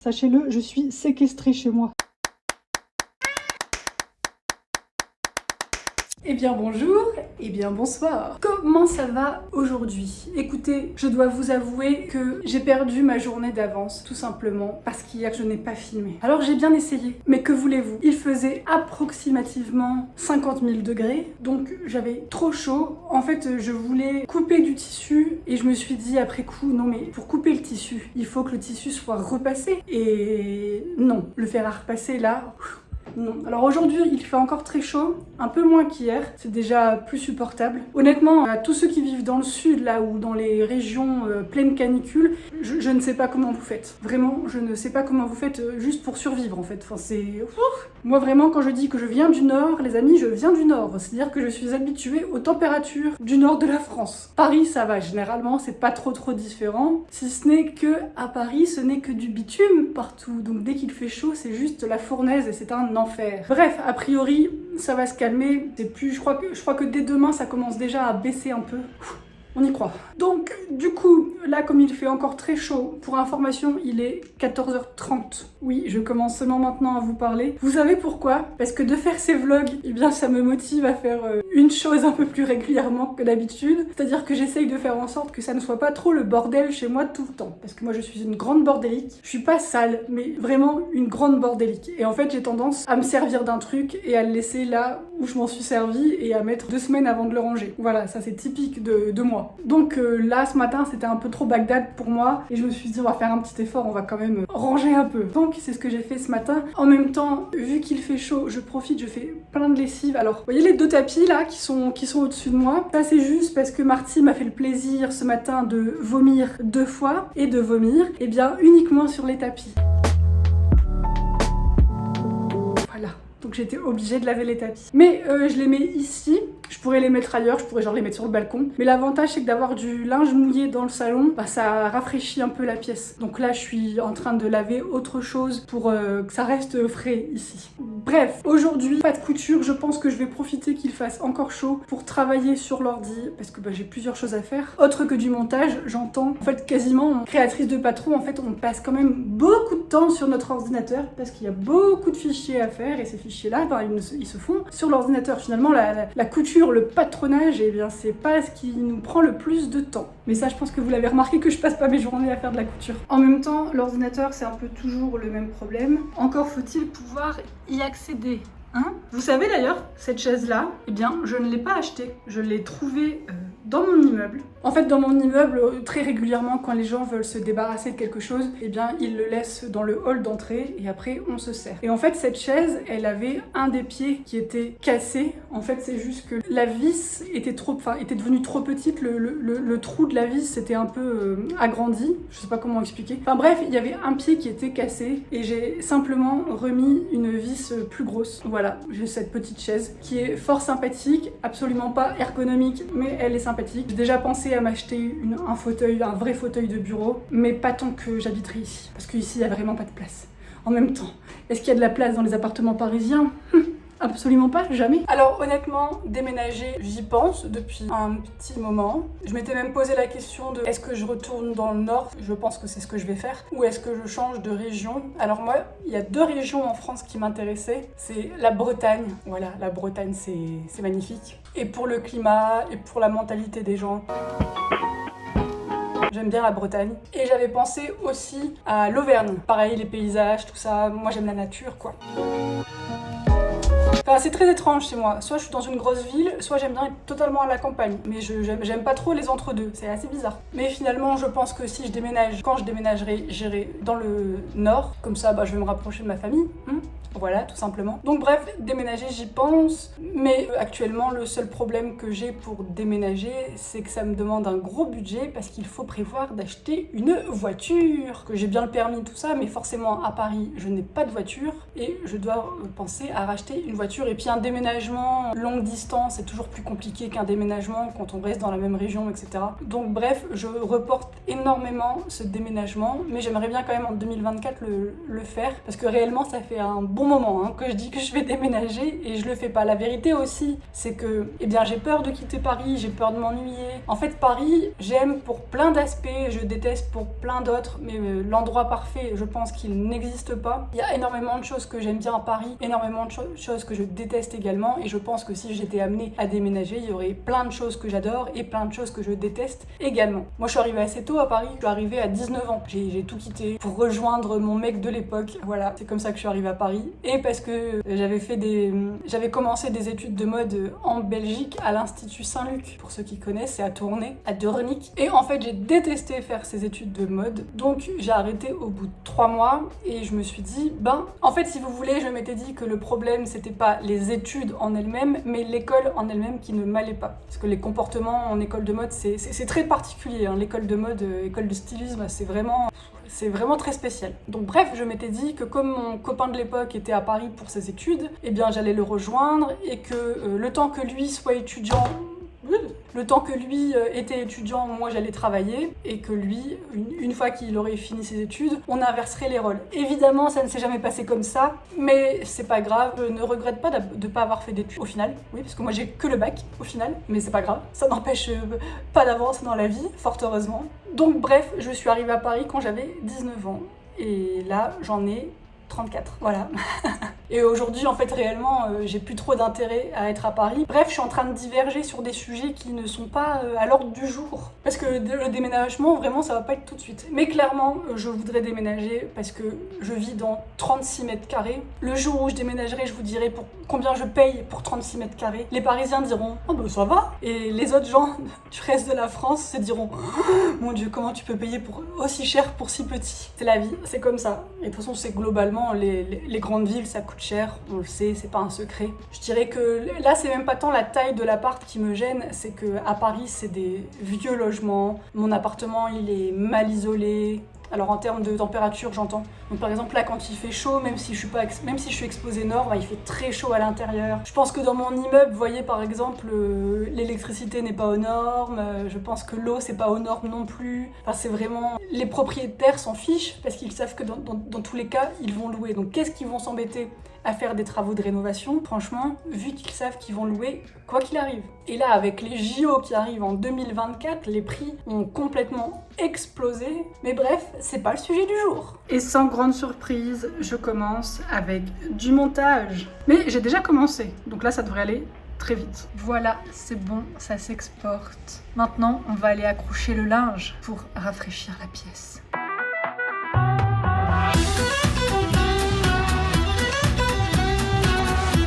Sachez-le, je suis séquestrée chez moi. Eh bien bonjour, eh bien bonsoir. Comment ça va aujourd'hui? Écoutez, je dois vous avouer que j'ai perdu ma journée d'avance, tout simplement, parce qu'hier je n'ai pas filmé. Alors j'ai bien essayé, mais que voulez-vous? Il faisait approximativement 50 000 degrés, donc j'avais trop chaud. En fait, je voulais couper du tissu et je me suis dit après coup, non mais pour couper le tissu, il faut que le tissu soit repassé. Et non, le fer à repasser là... Non. Alors aujourd'hui, il fait encore très chaud, un peu moins qu'hier, c'est déjà plus supportable. Honnêtement, à tous ceux qui vivent dans le sud, là, ou dans les régions pleines canicules, je ne sais pas comment vous faites. Vraiment, je ne sais pas comment vous faites juste pour survivre, en fait. Enfin, c'est... Moi, vraiment, quand je dis que je viens du nord, les amis, je viens du nord. C'est-à-dire que je suis habituée aux températures du nord de la France. Paris, ça va, généralement, c'est pas trop différent. Si ce n'est que, à Paris, ce n'est que du bitume partout. Donc dès qu'il fait chaud, c'est juste la fournaise et c'est un enfer. Bref, a priori, ça va se calmer. C'est plus, je crois que dès demain, ça commence déjà à baisser un peu. On y croit. Donc, du coup, là, comme il fait encore très chaud, pour information, il est 14h30. Oui, je commence seulement maintenant à vous parler. Vous savez pourquoi? Parce que de faire ces vlogs, eh bien, ça me motive à faire une chose un peu plus régulièrement que d'habitude. C'est-à-dire que j'essaye de faire en sorte que ça ne soit pas trop le bordel chez moi tout le temps. Parce que moi, je suis une grande bordélique. Je suis pas sale, mais vraiment une grande bordélique. Et en fait, j'ai tendance à me servir d'un truc et à le laisser là où je m'en suis servi et à mettre 2 semaines avant de le ranger. Voilà, ça c'est typique de moi. Donc là, ce matin, c'était un peu trop Bagdad pour moi et je me suis dit, on va faire un petit effort, on va quand même ranger un peu. Donc c'est ce que j'ai fait ce matin. En même temps, vu qu'il fait chaud, je profite, je fais plein de lessive. Alors, vous voyez les 2 tapis là qui sont au-dessus de moi? Ça, c'est juste parce que Marty m'a fait le plaisir ce matin de vomir 2 fois et de vomir, eh bien, uniquement sur les tapis. Voilà. Donc j'étais obligée de laver les tapis. Mais je les mets ici. Je pourrais les mettre ailleurs, je pourrais genre les mettre sur le balcon. Mais l'avantage, c'est que d'avoir du linge mouillé dans le salon, bah, ça rafraîchit un peu la pièce. Donc là, je suis en train de laver autre chose pour que ça reste frais ici. Bref, aujourd'hui, pas de couture. Je pense que je vais profiter qu'il fasse encore chaud pour travailler sur l'ordi parce que bah, j'ai plusieurs choses à faire. Autre que du montage, j'entends. En fait, quasiment, créatrice de patron, en fait, on passe quand même beaucoup de temps sur notre ordinateur parce qu'il y a beaucoup de fichiers à faire et ces fichiers-là, bah, ils se font sur l'ordinateur. Finalement, la couture, le patronage, eh bien c'est pas ce qui nous prend le plus de temps. Mais ça, je pense que vous l'avez remarqué que je passe pas mes journées à faire de la couture. En même temps, l'ordinateur, c'est un peu toujours le même problème. Encore faut-il pouvoir y accéder. Hein? Vous savez d'ailleurs, cette chaise-là, eh bien, je ne l'ai pas achetée. Je l'ai trouvée dans mon immeuble. En fait, dans mon immeuble, très régulièrement, quand les gens veulent se débarrasser de quelque chose, eh bien, ils le laissent dans le hall d'entrée et après, on se sert. Et en fait, cette chaise, elle avait un des pieds qui était cassé. En fait, c'est juste que la vis était devenue trop petite. Le trou de la vis s'était un peu agrandi. Je sais pas comment expliquer. Enfin bref, il y avait un pied qui était cassé et j'ai simplement remis une vis plus grosse. Voilà, j'ai cette petite chaise qui est fort sympathique, absolument pas ergonomique, mais elle est sympathique. J'ai déjà pensé à m'acheter un fauteuil, un vrai fauteuil de bureau, mais pas tant que j'habiterai ici, parce qu'ici, il n'y a vraiment pas de place. En même temps, est-ce qu'il y a de la place dans les appartements parisiens? Absolument pas, jamais. Alors honnêtement, déménager, j'y pense depuis un petit moment. Je m'étais même posé la question de est-ce que je retourne dans le nord? Je pense que c'est ce que je vais faire. Ou est-ce que je change de région? Alors moi, il y a 2 régions en France qui m'intéressaient. C'est la Bretagne. Voilà, la Bretagne, c'est magnifique. Et pour le climat, et pour la mentalité des gens. J'aime bien la Bretagne. Et j'avais pensé aussi à l'Auvergne. Pareil, les paysages, tout ça. Moi, j'aime la nature, quoi. Enfin, c'est très étrange chez moi. Soit je suis dans une grosse ville, soit j'aime bien être totalement à la campagne. Mais j'aime pas trop les entre-deux, c'est assez bizarre. Mais finalement, je pense que si je déménage, quand je déménagerai, j'irai dans le nord. Comme ça, bah, je vais me rapprocher de ma famille. Voilà, tout simplement. Donc bref, déménager, j'y pense. Mais actuellement, le seul problème que j'ai pour déménager, c'est que ça me demande un gros budget parce qu'il faut prévoir d'acheter une voiture. Que j'ai bien le permis, tout ça, mais forcément, à Paris, je n'ai pas de voiture. Et je dois penser à racheter une voiture. Et puis un déménagement longue distance, c'est toujours plus compliqué qu'un déménagement quand on reste dans la même région, etc. Donc bref, je reporte énormément ce déménagement. Mais j'aimerais bien quand même en 2024 le faire. Parce que réellement, ça fait un bon moment que je dis que je vais déménager et je le fais pas. La vérité aussi, c'est que j'ai peur de quitter Paris, j'ai peur de m'ennuyer. En fait, Paris, j'aime pour plein d'aspects, je déteste pour plein d'autres, mais l'endroit parfait, je pense qu'il n'existe pas. Il y a énormément de choses que j'aime bien à Paris, énormément de choses que je déteste également, et je pense que si j'étais amenée à déménager, il y aurait plein de choses que j'adore et plein de choses que je déteste également. Moi, je suis arrivée assez tôt à Paris, je suis arrivée à 19 ans. J'ai tout quitté pour rejoindre mon mec de l'époque. Voilà, c'est comme ça que je suis arrivée à Paris. Et parce que j'avais commencé des études de mode en Belgique à l'Institut Saint-Luc. Pour ceux qui connaissent, c'est à Tournai, à Deurnick. Et en fait, j'ai détesté faire ces études de mode. Donc, j'ai arrêté au bout de 3 mois et je me suis dit, en fait, si vous voulez, je m'étais dit que le problème, c'était pas les études en elles-mêmes, mais l'école en elle-même qui ne m'allait pas. Parce que les comportements en école de mode, c'est très particulier. L'école de mode, école de stylisme, c'est vraiment très spécial. Donc bref, je m'étais dit que comme mon copain de l'époque était à Paris pour ses études, j'allais le rejoindre et que le temps que lui soit étudiant, était étudiant, moi j'allais travailler et que lui, une fois qu'il aurait fini ses études, on inverserait les rôles. Évidemment, ça ne s'est jamais passé comme ça, mais c'est pas grave, je ne regrette pas de pas avoir fait d'études au final. Oui, parce que moi j'ai que le bac au final, mais c'est pas grave, ça n'empêche pas d'avancer dans la vie, fort heureusement. Donc bref, je suis arrivée à Paris quand j'avais 19 ans et là j'en ai 34, voilà. Et aujourd'hui, en fait, réellement, j'ai plus trop d'intérêt à être à Paris. Bref, je suis en train de diverger sur des sujets qui ne sont pas à l'ordre du jour. Parce que le déménagement, vraiment, ça va pas être tout de suite. Mais clairement, je voudrais déménager parce que je vis dans 36 mètres carrés. Le jour où je déménagerai, je vous dirai combien je paye pour 36 mètres carrés. Les Parisiens diront « Oh ben ça va !» Et les autres gens du reste de la France se diront oh, « Mon Dieu, comment tu peux payer aussi cher pour si petit ?» C'est la vie, c'est comme ça. Et de toute façon, c'est globalement, les grandes villes, ça coûte cher, on le sait, c'est pas un secret. Je dirais que là, c'est même pas tant la taille de l'appart qui me gêne, c'est que à Paris, c'est des vieux logements. Mon appartement, il est mal isolé. Alors en termes de température, j'entends. Donc par exemple là, quand il fait chaud, même si je suis exposée nord, il fait très chaud à l'intérieur. Je pense que dans mon immeuble, vous voyez par exemple, l'électricité n'est pas aux normes. Je pense que l'eau, c'est pas aux normes non plus. Enfin, c'est vraiment... Les propriétaires s'en fichent parce qu'ils savent que dans tous les cas, ils vont louer. Donc qu'est-ce qu'ils vont s'embêter à faire des travaux de rénovation, franchement, vu qu'ils savent qu'ils vont louer quoi qu'il arrive. Et là, avec les JO qui arrivent en 2024, les prix ont complètement explosé. Mais bref, c'est pas le sujet du jour. Et sans grande surprise, je commence avec du montage. Mais j'ai déjà commencé, donc là, ça devrait aller très vite. Voilà, c'est bon, ça s'exporte. Maintenant, on va aller accrocher le linge pour rafraîchir la pièce.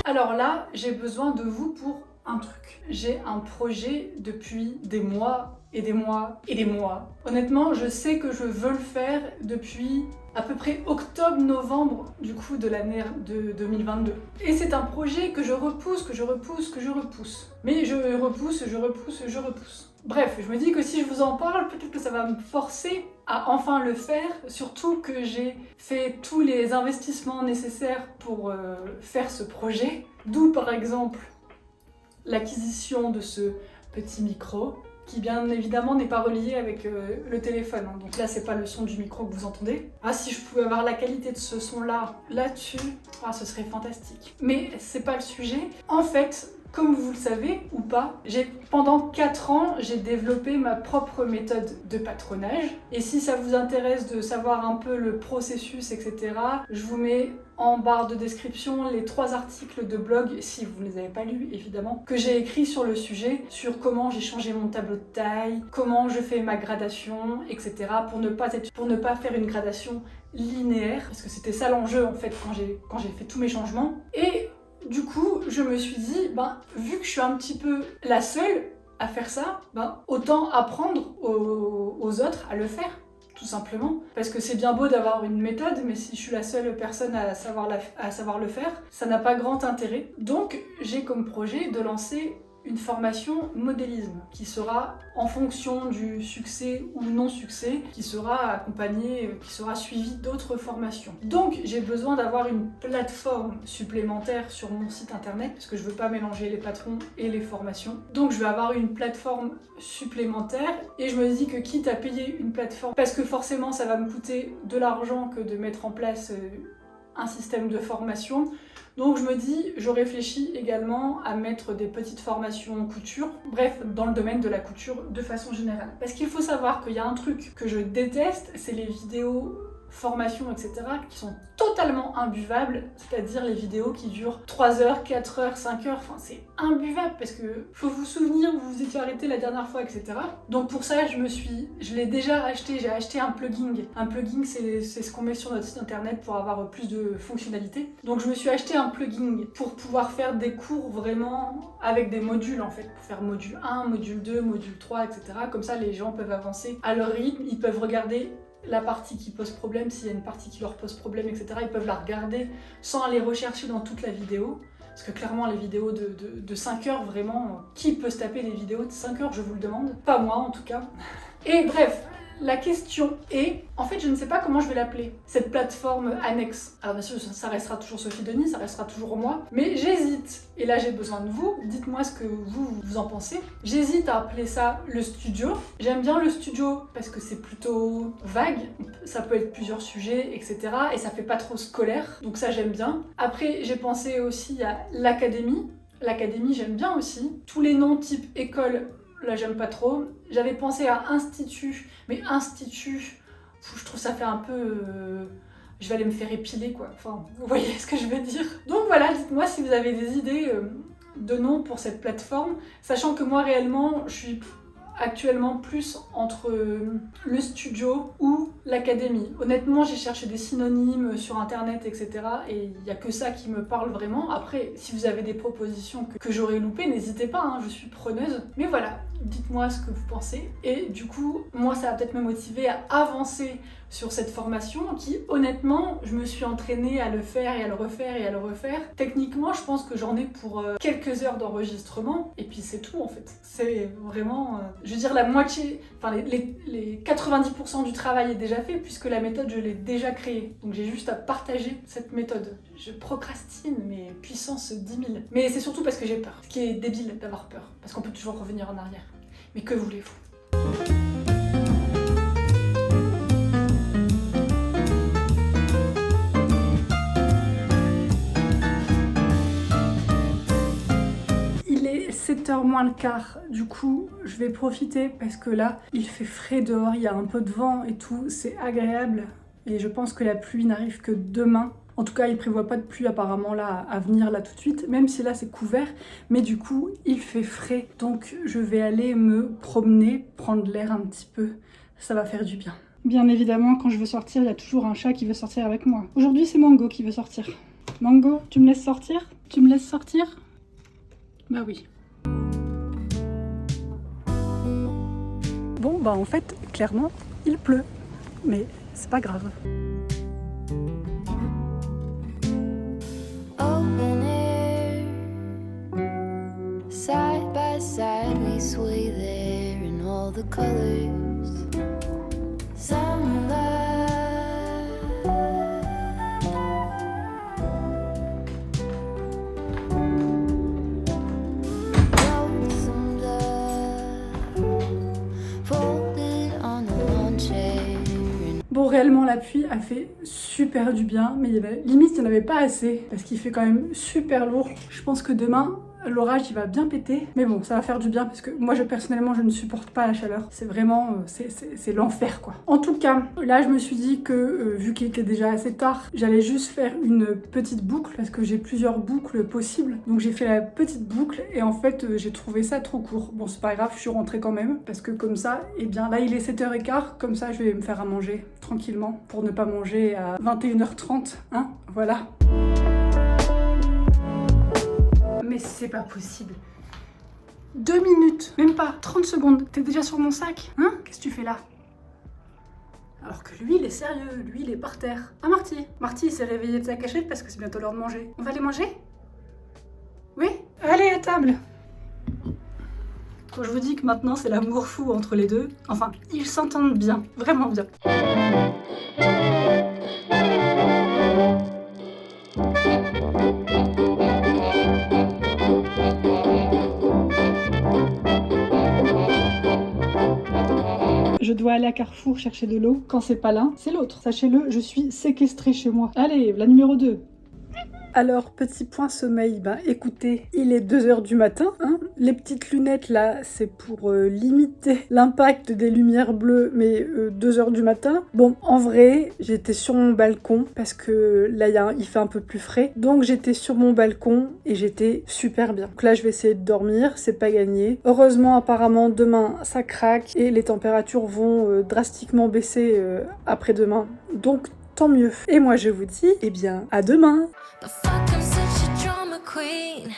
Alors là, j'ai besoin de vous pour un truc. J'ai un projet depuis des mois et des mois et des mois. Honnêtement, je sais que je veux le faire depuis à peu près octobre-novembre du coup de l'année de 2022. Et c'est un projet que je repousse. Mais je repousse. Bref, je me dis que si je vous en parle, peut-être que ça va me forcer à enfin le faire, surtout que j'ai fait tous les investissements nécessaires pour faire ce projet. D'où par exemple l'acquisition de ce petit micro, qui bien évidemment n'est pas relié avec le téléphone. Donc là, c'est pas le son du micro que vous entendez. Ah, si je pouvais avoir la qualité de ce son-là, là-dessus, ce serait fantastique. Mais c'est pas le sujet. En fait, comme vous le savez ou pas, pendant 4 ans, j'ai développé ma propre méthode de patronage. Et si ça vous intéresse de savoir un peu le processus, etc., je vous mets en barre de description les 3 articles de blog, si vous ne les avez pas lus évidemment, que j'ai écrit sur le sujet, sur comment j'ai changé mon tableau de taille, comment je fais ma gradation, etc. pour ne pas faire une gradation linéaire, parce que c'était ça l'enjeu en fait quand j'ai fait tous mes changements. Et du coup, je me suis dit, vu que je suis un petit peu la seule à faire ça, autant apprendre aux autres à le faire, tout simplement. Parce que c'est bien beau d'avoir une méthode, mais si je suis la seule personne à savoir le faire, ça n'a pas grand intérêt. Donc, j'ai comme projet de lancer une formation modélisme qui sera en fonction du succès ou non-succès, qui sera accompagnée, qui sera suivie d'autres formations. Donc j'ai besoin d'avoir une plateforme supplémentaire sur mon site internet parce que je veux pas mélanger les patrons et les formations. Donc je vais avoir une plateforme supplémentaire et je me dis que quitte à payer une plateforme, parce que forcément ça va me coûter de l'argent que de mettre en place un système de formation. Donc je me dis, je réfléchis également à mettre des petites formations couture, bref, dans le domaine de la couture de façon générale. Parce qu'il faut savoir qu'il y a un truc que je déteste, c'est les vidéos formations, etc., qui sont totalement imbuvables, c'est-à-dire les vidéos qui durent 3 heures, 4 heures, 5 heures, enfin c'est imbuvable parce que faut vous souvenir, vous vous étiez arrêté la dernière fois, etc. Donc pour ça, je l'ai déjà acheté, j'ai acheté un plugin. Un plugin, c'est ce qu'on met sur notre site internet pour avoir plus de fonctionnalités. Donc je me suis acheté un plugin pour pouvoir faire des cours vraiment avec des modules en fait, pour faire module 1, module 2, module 3, etc. Comme ça, les gens peuvent avancer à leur rythme, ils peuvent regarder la partie qui pose problème, s'il y a une partie qui leur pose problème, etc., ils peuvent la regarder sans aller rechercher dans toute la vidéo. Parce que clairement, les vidéos de 5 heures, vraiment, qui peut se taper des vidéos de 5 heures, je vous le demande. Pas moi, en tout cas. Et bref, la question est, en fait, je ne sais pas comment je vais l'appeler, cette plateforme annexe. Alors bien sûr, ça restera toujours Sophie Denis, ça restera toujours moi, mais j'hésite. Et là, j'ai besoin de vous. Dites-moi ce que vous en pensez. J'hésite à appeler ça le studio. J'aime bien le studio parce que c'est plutôt vague. Ça peut être plusieurs sujets, etc. Et ça fait pas trop scolaire. Donc ça, j'aime bien. Après, j'ai pensé aussi à l'académie. L'académie, j'aime bien aussi. Tous les noms type école, là, j'aime pas trop. J'avais pensé à institut, mais institut, je trouve ça fait un peu... je vais aller me faire épiler, quoi. Enfin, vous voyez ce que je veux dire. Donc voilà, dites-moi si vous avez des idées de noms pour cette plateforme, sachant que moi, réellement, je suis actuellement plus entre le studio ou l'académie. Honnêtement, j'ai cherché des synonymes sur internet, etc. et il n'y a que ça qui me parle vraiment. Après, si vous avez des propositions que j'aurais loupées, n'hésitez pas, hein, je suis preneuse. Mais voilà, dites-moi ce que vous pensez. Et du coup, moi, ça va peut-être me motiver à avancer sur cette formation qui, honnêtement, je me suis entraînée à le faire et à le refaire et à le refaire. Techniquement, je pense que j'en ai pour quelques heures d'enregistrement et puis c'est tout en fait. C'est vraiment, je veux dire, la moitié, enfin les 90% du travail est déjà fait puisque la méthode, je l'ai déjà créée. Donc j'ai juste à partager cette méthode. Je procrastine, mais puissance 10 000. Mais c'est surtout parce que j'ai peur. Ce qui est débile d'avoir peur, parce qu'on peut toujours revenir en arrière. Mais que voulez-vous ? Il est 7h moins le quart, du coup je vais profiter parce que là il fait frais dehors, il y a un peu de vent et tout, c'est agréable et je pense que la pluie n'arrive que demain. En tout cas, il prévoit pas de pluie apparemment là à venir là tout de suite, même si là c'est couvert, mais du coup il fait frais, donc je vais aller me promener, prendre l'air un petit peu, ça va faire du bien. Bien évidemment, quand je veux sortir, il y a toujours un chat qui veut sortir avec moi. Aujourd'hui c'est Mango qui veut sortir. Mango, tu me laisses sortir? Tu me laisses sortir? Bah oui. Bon bah en fait, clairement, il pleut, mais c'est pas grave. Open air, side by side we sway there in all the colors. Some love, lonesome love, folded on a lawn chair. Bon, réellement, la pluie a fait super du bien, mais limite, il n'y en avait pas assez, parce qu'il fait quand même super lourd. Je pense que demain, l'orage, il va bien péter. Mais bon, ça va faire du bien, parce que moi, personnellement, je ne supporte pas la chaleur. C'est vraiment, c'est l'enfer, quoi. En tout cas, là, je me suis dit que, vu qu'il était déjà assez tard, j'allais juste faire une petite boucle, parce que j'ai plusieurs boucles possibles. Donc, j'ai fait la petite boucle, et en fait, j'ai trouvé ça trop court. Bon, c'est pas grave, je suis rentrée quand même, parce que comme ça, eh bien, là, il est 7h15, comme ça, je vais me faire à manger tranquillement, pour ne pas manger à 21h30, hein, voilà. Mais c'est pas possible. 2 minutes, même pas, 30 secondes. T'es déjà sur mon sac? Hein? Qu'est-ce que tu fais là? Alors que lui, il est sérieux, lui, il est par terre. Ah, Marty! Marty, il s'est réveillé de sa cachette parce que c'est bientôt l'heure de manger. On va aller manger? Oui? Allez, à table! Quand je vous dis que maintenant c'est l'amour fou entre les deux, enfin, ils s'entendent bien, vraiment bien. Je dois aller à Carrefour chercher de l'eau. Quand c'est pas l'un, c'est l'autre. Sachez-le, je suis séquestrée chez moi. Allez, la numéro 2. Alors, petit point sommeil, ben écoutez, il est 2h du matin, hein. Les petites lunettes là, c'est pour limiter l'impact des lumières bleues, mais 2h du matin. Bon, en vrai, j'étais sur mon balcon, parce que là, il fait un peu plus frais, donc j'étais sur mon balcon, et j'étais super bien. Donc là, je vais essayer de dormir, c'est pas gagné. Heureusement, apparemment, demain, ça craque, et les températures vont drastiquement baisser après-demain, donc tant mieux. Et moi, je vous dis, eh bien, à demain. But fuck, I'm such a drama queen.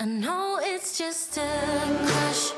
I know it's just a crush.